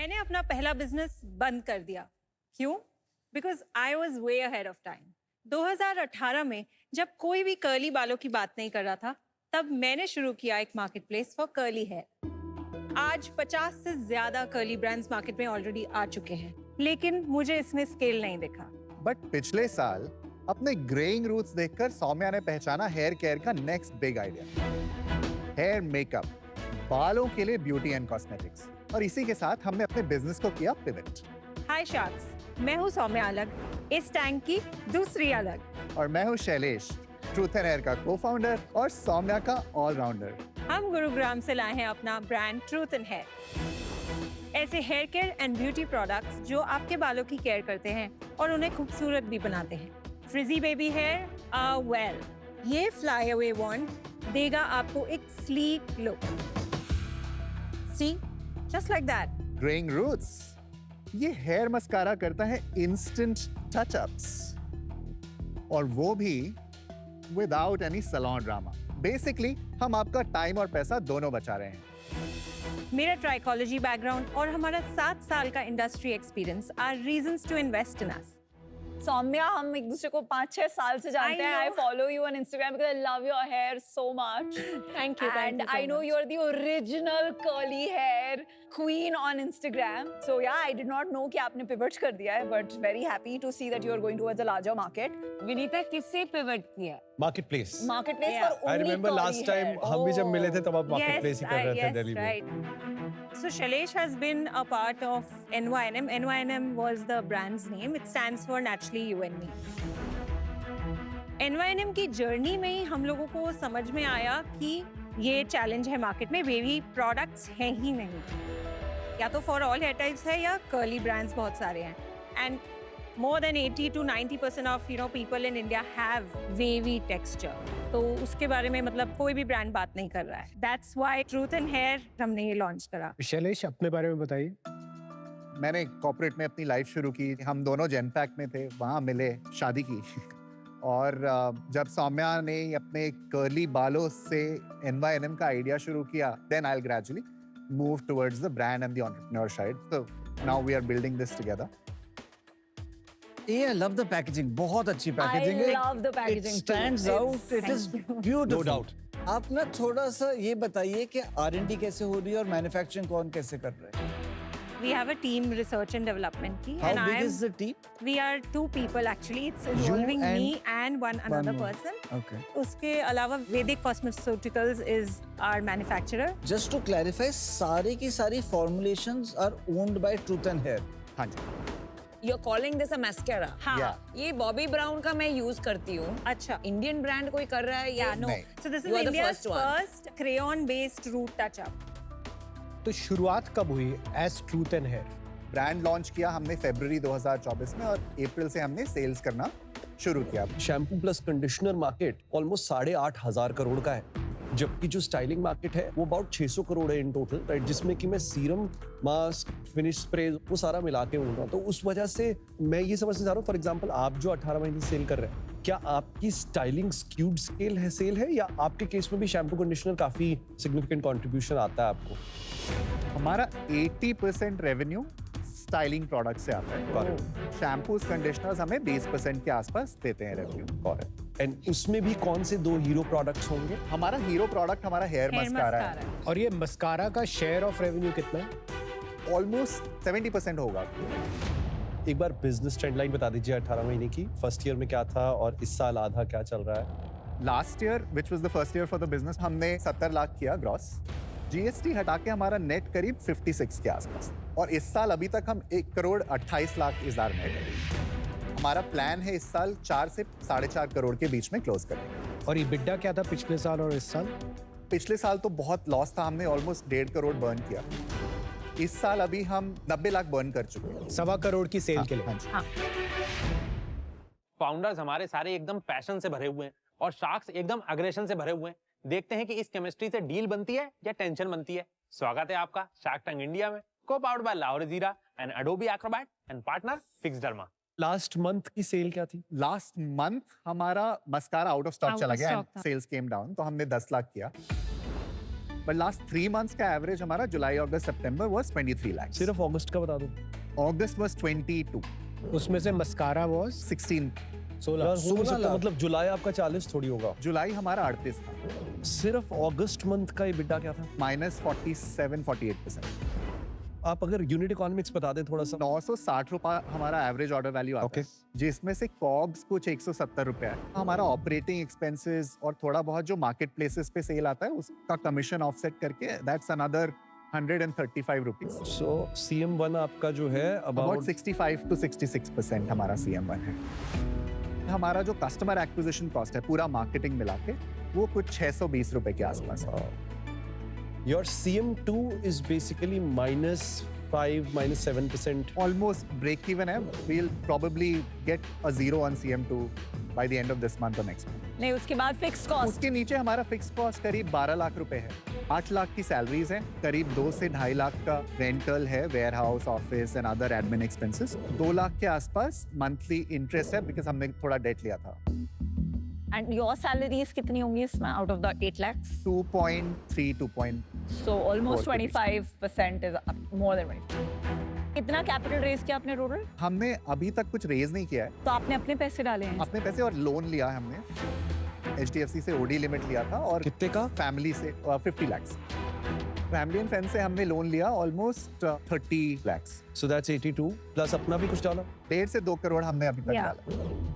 मैंने अपना पहला बिजनेस बंद कर दिया। क्यों? Because I was way ahead of time. 2018 में जब कोई भी कर्ली बालों की बात नहीं कर रहा था, तब मैंने शुरू किया एक market place for curly hair. आज 50 से ज्यादा कर्ली ब्रांड्स मार्केट में ऑलरेडी आ चुके हैं, लेकिन मुझे इसमें स्केल नहीं दिखा। बट पिछले साल अपने ग्रेइंग रूट्स देखकर सौम्या ने पहचाना हेयर केयर का next big idea, hair makeup, बालों के लिए ब्यूटी एंड कॉस्मेटिक्स। और इसी के साथ हमने अपने बिजनेस को किया पिवट। हाय शार्क्स, मैं हूँ सौम्या अलग, इस टैंक की दूसरी अलग। और मैं हूँ शैलेश, ट्रूथ एंड हेयर का को-फाउंडर और सौम्या का ऑलराउंडर। हम गुरुग्राम से लाए हैं अपना ब्रांड ट्रूथ एंड हेयर। ऐसे hair care and beauty products जो आपके बालों की केयर करते हैं और उन्हें खूबसूरत भी बनाते हैं। फ्रिजी बेबी हेयर, वेल, ये फ्लाई अवे वॉन्ड देगा आपको एक sleek look. See, just like that. Greying roots, ये हेयर मस्कारा करता है इंस्टेंट टचअप्स, और वो भी without any salon drama. Basically हम आपका टाइम और पैसा दोनों बचा रहे हैं। मेरा ट्राइकोलॉजी बैकग्राउंड और हमारा 7 साल का industry experience are reasons to invest in us. Saumya, हम एक दूसरे को 5-6 साल से जानते हैं। I follow you on Instagram because I love your hair so much. Thank you. And I know you're the original curly hair queen on Instagram. So yeah, I did not know कि आपने pivot कर दिया है, but very happy to see that you're going towards a larger market. Vinita, किससे pivot किया? Marketplace. Marketplace Yeah. for only I remember curly last time hair. हम भी जब Oh. मिले थे तब आप marketplace ही कर रहे थे दिल्ली में। Right. So Shailesh has been a part of NYNM. NYNM was the brand's name. It stands for Naturally You and Me. NYNM की जर्नी में ही हम लोगों को समझ में आया कि ये चैलेंज है मार्केट में, बेबी प्रोडक्ट्स हैं ही नहीं। या तो फॉर ऑल हेयर टाइप्स है या कर्ली ब्रांड्स बहुत सारे हैं। And more than 80 to 90% of people in India have wavy texture. तो उसके बारे में मतलब कोई भी ब्रांड बात नहीं कर रहा है। That's why Truth and Hair हमने ये लॉन्च करा। शैलेश, अपने बारे में बताइए। मैंने कॉर्पोरेट में अपनी लाइफ शुरू की। हम दोनों जेनपैक में थे, वहाँ मिले, शादी की। और जब सौम्या ने अपने कर्ली बालों से NYNM का आइडिया शुरू किया, then I'll gradually move towards the brand and the entrepreneur side. So now we are building this together. I love the packaging. बहुत अच्छी packaging है। I love the packaging It stands too. out. It is beautiful. No doubt. आप ना थोड़ा सा ये बताइए कि R&D कैसे हो रही है और मैन्युफैक्चरिंग कौन कैसे कर रहे हैं? We have a team research and development की, How and big is the team? we are 2 people actually. It's involving and me and one another more. person. Okay. उसके अलावा Vedic Cosmeceuticals is our manufacturer. Just to clarify, सारी की सारी formulations are owned by Truth and Hair. हाँ जी। You're calling this a mascara? हाँ। Yeah. ये Bobby brown का मैं यूज करती हूँ। अच्छा। इंडियन ब्रांड कोई कर रहा है? Yeah, no. नहीं। So this is You are the India's first one. first crayon-based root touch-up. तो शुरुआत कब हुई as Truth and Hair? Brand launch किया हमने फरवरी 2024 में, और अप्रैल से हमने सेल्स करना शुरू किया। Shampoo plus conditioner market almost 8,500 crore का है, जबकि जो स्टाइलिंग मार्केट है वो अबाउट 600 करोड़ है इन टोटल, राइट? जिसमें कि मैं सीरम, मास्क, फिनिश स्प्रे वो सारा मिला के हूँ। तो उस वजह से मैं ये समझना चाह रहा हूँ, फॉर एग्जांपल आप जो 18 महीने सेल कर रहे हैं, क्या आपकी स्टाइलिंग स्क्यूड स्केल है, सेल है, या आपके केस में भी शैम्पू कंडीशनर काफी सिग्निफिकेंट कंट्रीब्यूशन आता है आपको? हमारा 80% रेवेन्यू स्टाइलिंग प्रोडक्ट से आता है। शैम्पूज, कंडीशनर्स हमें 20% के आसपास देते हैं रेवेन्यू। एंड उसमें भी कौन से 2 हीरो प्रोडक्ट्स होंगे? हमारा हीरो प्रोडक्ट हमारा हेयर Hair मस्कारा mascara. है। और ये मस्कारा का शेयर ऑफ रेवेन्यू कितना है? ऑलमोस्ट 70% होगा। एक बार बिजनेस ट्रेंड लाइन बता दीजिए 18 महीने की। फर्स्ट ईयर में क्या था और इस साल आधा क्या चल रहा है? Last year, which was the first year for the business, हमने 70 लाख किया ग्रॉस। जीएसटी हटा के हमारा नेट करीब 56 के आसपास, और इस साल अभी तक हम 1,28,00,000 नेट। हमारा प्लान है इस साल 4 से 4.5 करोड़ के बीच में क्लोज करने। और EBITDA क्या था पिछले साल और इस साल? पिछले साल तो बहुत लॉस था, हमने ऑलमोस्ट 1.5 करोड़ बर्न किया। इस साल अभी हम 90 लाख बर्न कर चुके हैं। 1.25 करोड़ की सेल के लिए। हाँ जी। हाँ। फाउंडर्स हमारे सारे एकदम पैशन से भरे हुए हैं और शार्क्स एकदम अग्रेशन से भरे हुए हैं। देखते हैं कि इस केमिस्ट्री से डील बनती है या टेंशन बनती है। स्वागत है आपका शार्क टैंक इंडिया में, को-पावर्ड बाय लाहौर जीरा and Adobe Acrobat and partner fix derma. Last month की सेल क्या थी? लास्ट मंथ हमारा mascara out of stock Out चला of गया, stock था। सेल्स केम डाउन, तो हमने 10 लाख किया। बट लास्ट 3 months का एवरेज हमारा जुलाई अगस्त सितंबर वाज 23 lakhs. सिर्फ अगस्त का बता दो। अगस्त वाज 22, उसमें से मस्कारा वॉज 16. 16। यार, हो नहीं 16 सकता, लाख। मतलब जुलाई आपका 40 थोड़ी होगा। जुलाई हमारा 38 था, सिर्फ अगस्त मंथ का EBITDA क्या था? -47-48%. आप अगर यूनिट इकोनॉमिक्स बता दें थोड़ा सा। 960 रुपए हमारा एवरेज ऑर्डर वैल्यू आता Okay. है, जिसमें से कॉग्स कुछ 170 रुपए है. हमारा ऑपरेटिंग एक्सपेंसेस और थोड़ा बहुत जो मार्केट प्लेसेस पे सेल आता है उसका कमीशन ऑफसेट करके that's another 135 rupees. So CM1 आपका जो है अबाउट अबाउट 65 to 66% हमारा CM1 है. हमारा जो कस्टमर एक्विजिशन कॉस्ट है पूरा मार्केटिंग मिला के वो कुछ 620 रुपए के आसपास है. Your CM2 is basically -5 -7%। Almost break even है. We'll probably get a zero on CM2 by the end of this month or next month. नहीं, उसके बाद फिक्स कॉस्ट उसके नीचे हमारा फिक्स कॉस्ट करीब 12 लाख रुपए है. 8 लाख की सैलरीज हैं, करीब 2 से 2.5 लाख का रेंटल है, warehouse, office and other admin expenses. 2 lakh के आसपास मंथली इंटरेस्ट है बिकॉज हमने थोड़ा डेट लिया था. एंड योर सैलरीज कितनी होंगी इसमें out of the 8 lakhs? 2.3 2. So almost 4 25% is more than 25. कितना कैपिटल रेज किया आपने टोटल? हमने अभी तक कुछ रेज नहीं किया है. तो आपने अपने पैसे डाले हैं? अपने पैसे और लोन लिया है हमने. HDFC से OD लिमिट लिया था और कितने का? फैमिली से 50 lakhs. फैमिली एंड फ्रेंड से हमने लोन लिया almost 30 lakhs. So that's 82 plus अपना भी कुछ डाला। 1.5 से 2 करोड़ हमने अभी तक Yeah. डाला.